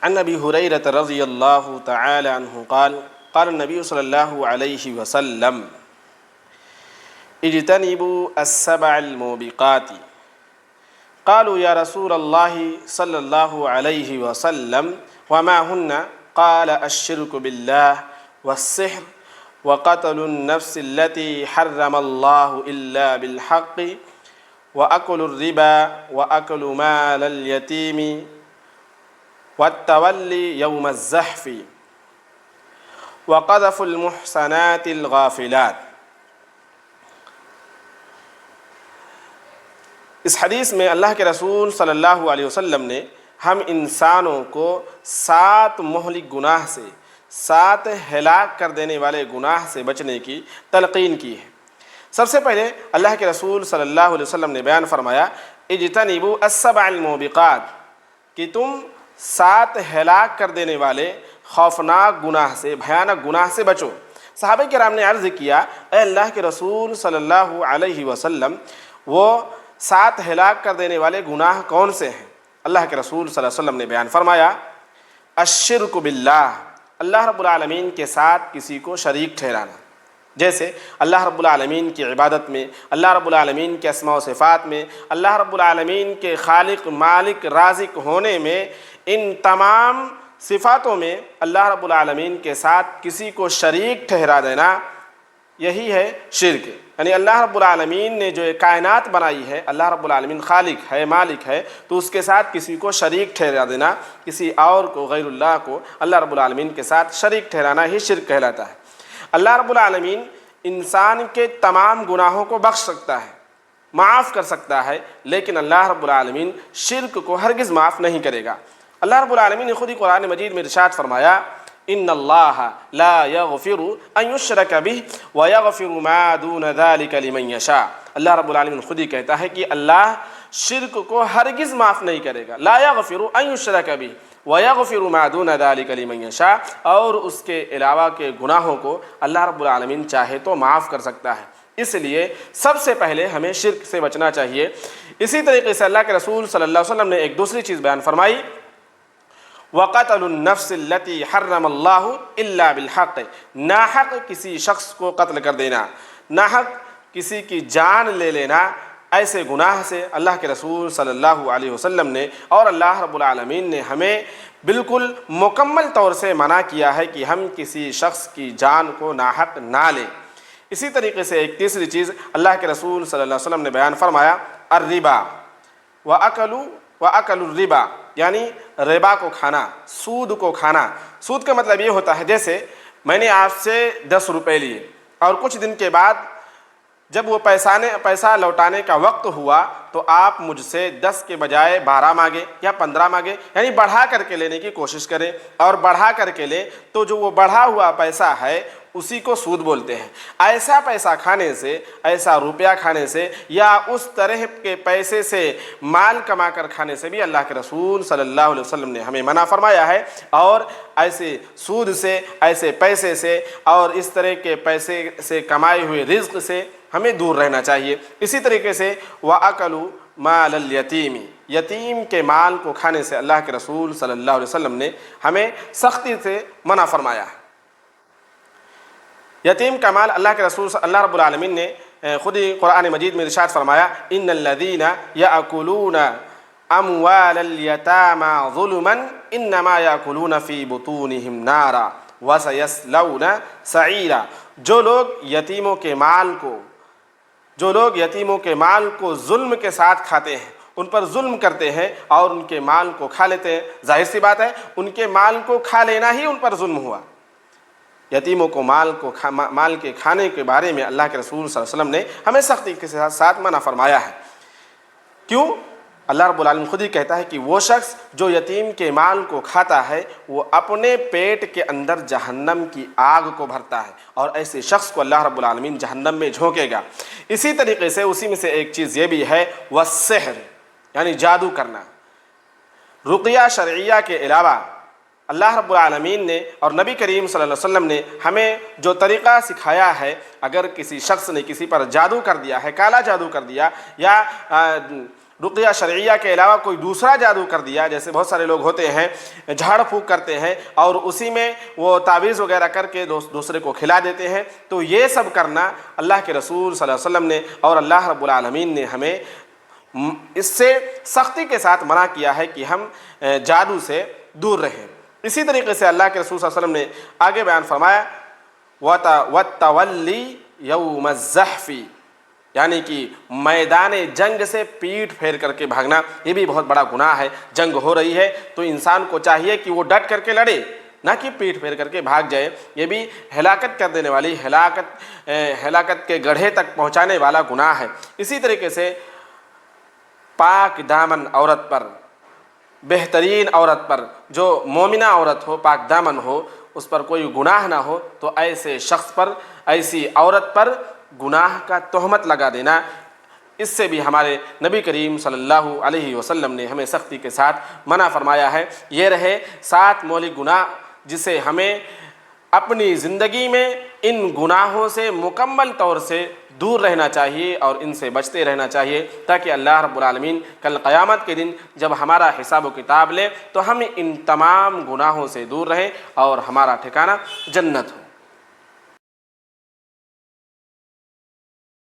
عن ابی ہریرہ رضی اللہ تعالی عنہ قال قال النبی صلی اللہ علیہ وسلم اجتنبوا السبع الموبقات قالوا یا رسول اللہ صلی اللہ علیہ وسلم وما ہن قال الشرک باللہ والسحر وقتل النفس التي حرم الله إلا بالحق وأكل الربا وأكل مال اليتيم والتولي يوم الزحف وقذف المحصنات الغافلات۔ اس حدیث میں اللہ کے رسول صلی اللہ علیہ وسلم نے ہم انسانوں کو 7 مہلک گناہ سے، 7 ہلاک کر دینے والے گناہ سے بچنے کی تلقین کی ہے۔ سب سے پہلے اللہ کے رسول صلی اللہ علیہ وسلم نے بیان فرمایا اجتنبوا السبع الموبقات، کہ تم 7 ہلاک کر دینے والے خوفناک گناہ سے، بھیانک گناہ سے بچو۔ صحابہ کرام نے عرض کیا اے اللہ کے رسول صلی اللہ علیہ وسلم، وہ 7 ہلاک کر دینے والے گناہ کون سے ہیں؟ اللہ کے رسول صلی اللہ علیہ وسلم نے بیان فرمایا الشرک باللہ، اللہ رب العالمین کے ساتھ کسی کو شریک ٹھہرانا، جیسے اللہ رب العالمین کی عبادت میں، اللہ رب العالمین کے اسماء و صفات میں، اللہ رب العالمین کے خالق مالک رازق ہونے میں، ان تمام صفاتوں میں اللہ رب العالمین کے ساتھ کسی کو شریک ٹھہرا دینا، یہی ہے شرک۔ یعنی اللہ رب العالمین نے جو کائنات بنائی ہے، اللہ رب العالمین خالق ہے مالک ہے، تو اس کے ساتھ کسی کو شریک ٹھہرا دینا، کسی اور کو، غیر اللہ کو اللہ رب العالمین کے ساتھ شریک ٹھہرانا ہی شرک کہلاتا ہے۔ اللہ رب العالمین انسان کے تمام گناہوں کو بخش سکتا ہے، معاف کر سکتا ہے، لیکن اللہ رب العالمین شرک کو ہرگز معاف نہیں کرے گا۔ اللہ رب العالمین نے خود ہی قرآن مجید میں ارشاد فرمایا ان اللہ لا یغفر ان یشرک بہ ویغفر ما دون ذلک لمن یشاء۔ اللہ رب العالمین خود ہی کہتا ہے کہ اللہ شرک کو ہرگز معاف نہیں کرے گا، لا یغفر ان یشرک بہ ویغفر ما دون ذلک لمن یشاء، اور اس کے علاوہ کے گناہوں کو اللہ رب العالمین چاہے تو معاف کر سکتا ہے۔ اس لیے سب سے پہلے ہمیں شرک سے بچنا چاہیے۔ اسی طریقے سے اللہ کے رسول صلی اللہ علیہ وسلم نے ایک دوسری چیز بیان فرمائی وَقَتَلُ النَّفْسِ الَّتِي حَرَّمَ اللَّهُ إِلَّا بِالْحَقِّ، ناحق کسی شخص کو قتل کر دینا، ناحق کسی کی جان لے لینا، ایسے گناہ سے اللہ کے رسول صلی اللہ علیہ وسلم نے اور اللہ رب العالمین نے ہمیں بالکل مکمل طور سے منع کیا ہے کہ ہم کسی شخص کی جان کو ناحق نہ لیں۔ اسی طریقے سے ایک تیسری چیز اللہ کے رسول صلی اللہ علیہ وسلم نے بیان فرمایا الربا وَأَكَلُ الربا، یعنی ربا کو کھانا، سود کو کھانا۔ سود کا مطلب یہ ہوتا ہے جیسے میں نے آپ سے 10 روپے لیے اور کچھ دن کے بعد جب وہ پیسہ لوٹانے کا وقت ہوا تو آپ مجھ سے 10 کے بجائے 12 مانگے یا 15 مانگے، یعنی بڑھا کر کے لینے کی کوشش کریں، اور بڑھا کر کے لیں تو جو وہ بڑھا ہوا پیسہ ہے اسی کو سود بولتے ہیں۔ ایسا پیسہ کھانے سے، ایسا روپیہ کھانے سے، یا اس طرح کے پیسے سے مال کما کر کھانے سے بھی اللہ کے رسول صلی اللہ علیہ وسلم نے ہمیں منع فرمایا ہے، اور ایسے سود سے، ایسے پیسے سے اور اس طرح کے پیسے سے کمائے ہوئے رزق سے ہمیں دور رہنا چاہیے۔ اسی طریقے سے وَأَكَلُ مَالَ الْيَتِيمِ، یتیم کے مال کو کھانے سے اللہ کے رسول صلی اللہ علیہ وسلم نے ہمیں سختی سے منع فرمایا ہے۔ یتیم کا مال اللہ کے رسول اللہ رب العالمین نے خود ہی قرآن مجید میں ارشاد فرمایا ان الذین یأکلون اموال الیتامی ظلما انما یأکلون فی بطونہم نارا وسیصلون سعیرا۔ جو لوگ یتیموں کے مال کو ظلم کے ساتھ کھاتے ہیں، ان پر ظلم کرتے ہیں اور ان کے مال کو کھا لیتے ہیں، ظاہر سی بات ہے ان کے مال کو کھا لینا ہی ان پر ظلم ہوا۔ یتیموں کو مال کے کھانے کے بارے میں اللہ کے رسول صلی اللہ علیہ وسلم نے ہمیں سختی کے ساتھ منع فرمایا ہے۔ کیوں؟ اللہ رب العالمین خود ہی کہتا ہے کہ وہ شخص جو یتیم کے مال کو کھاتا ہے وہ اپنے پیٹ کے اندر جہنم کی آگ کو بھرتا ہے، اور ایسے شخص کو اللہ رب العالمین جہنم میں جھونکے گا۔ اسی طریقے سے اسی میں سے ایک چیز یہ بھی ہے والسحر، یعنی جادو کرنا۔ رقیہ شرعیہ کے علاوہ اللہ رب العالمین نے اور نبی کریم صلی اللہ علیہ وسلم نے ہمیں جو طریقہ سکھایا ہے، اگر کسی شخص نے کسی پر جادو کر دیا ہے، کالا جادو کر دیا، یا رقیہ شرعیہ کے علاوہ کوئی دوسرا جادو کر دیا، جیسے بہت سارے لوگ ہوتے ہیں جھاڑ پھونک کرتے ہیں اور اسی میں وہ تعویذ وغیرہ کر کے دوسرے کو کھلا دیتے ہیں، تو یہ سب کرنا اللہ کے رسول صلی اللہ علیہ وسلم نے اور اللہ رب العالمین نے ہمیں اس سے سختی کے ساتھ منع کیا ہے کہ ہم جادو سے دور رہیں۔ اسی طریقے سے اللہ کے رسول صلی اللہ علیہ وسلم نے آگے بیان فرمایا وَالتَّوَلِّي يَوْمَ الزَّحْفِ، یعنی کہ میدان جنگ سے پیٹھ پھیر کر کے بھاگنا، یہ بھی بہت بڑا گناہ ہے۔ جنگ ہو رہی ہے تو انسان کو چاہیے کہ وہ ڈٹ کر کے لڑے، نہ کہ پیٹھ پھیر کر کے بھاگ جائے، یہ بھی ہلاکت کر دینے والی ہلاکت کے گڑھے تک پہنچانے والا گناہ ہے۔ اسی طریقے سے پاک دامن عورت پر، بہترین عورت پر، جو مومنہ عورت ہو، پاک دامن ہو، اس پر کوئی گناہ نہ ہو، تو ایسے شخص پر، ایسی عورت پر گناہ کا تہمت لگا دینا، اس سے بھی ہمارے نبی کریم صلی اللہ علیہ وسلم نے ہمیں سختی کے ساتھ منع فرمایا ہے۔ یہ رہے 7 مہلک گناہ جسے ہمیں اپنی زندگی میں ان گناہوں سے مکمل طور سے دور رہنا چاہیے اور ان سے بچتے رہنا چاہیے، تاکہ اللہ رب العالمین کل قیامت کے دن جب ہمارا حساب و کتاب لے تو ہم ان تمام گناہوں سے دور رہیں اور ہمارا ٹھکانہ جنت ہو۔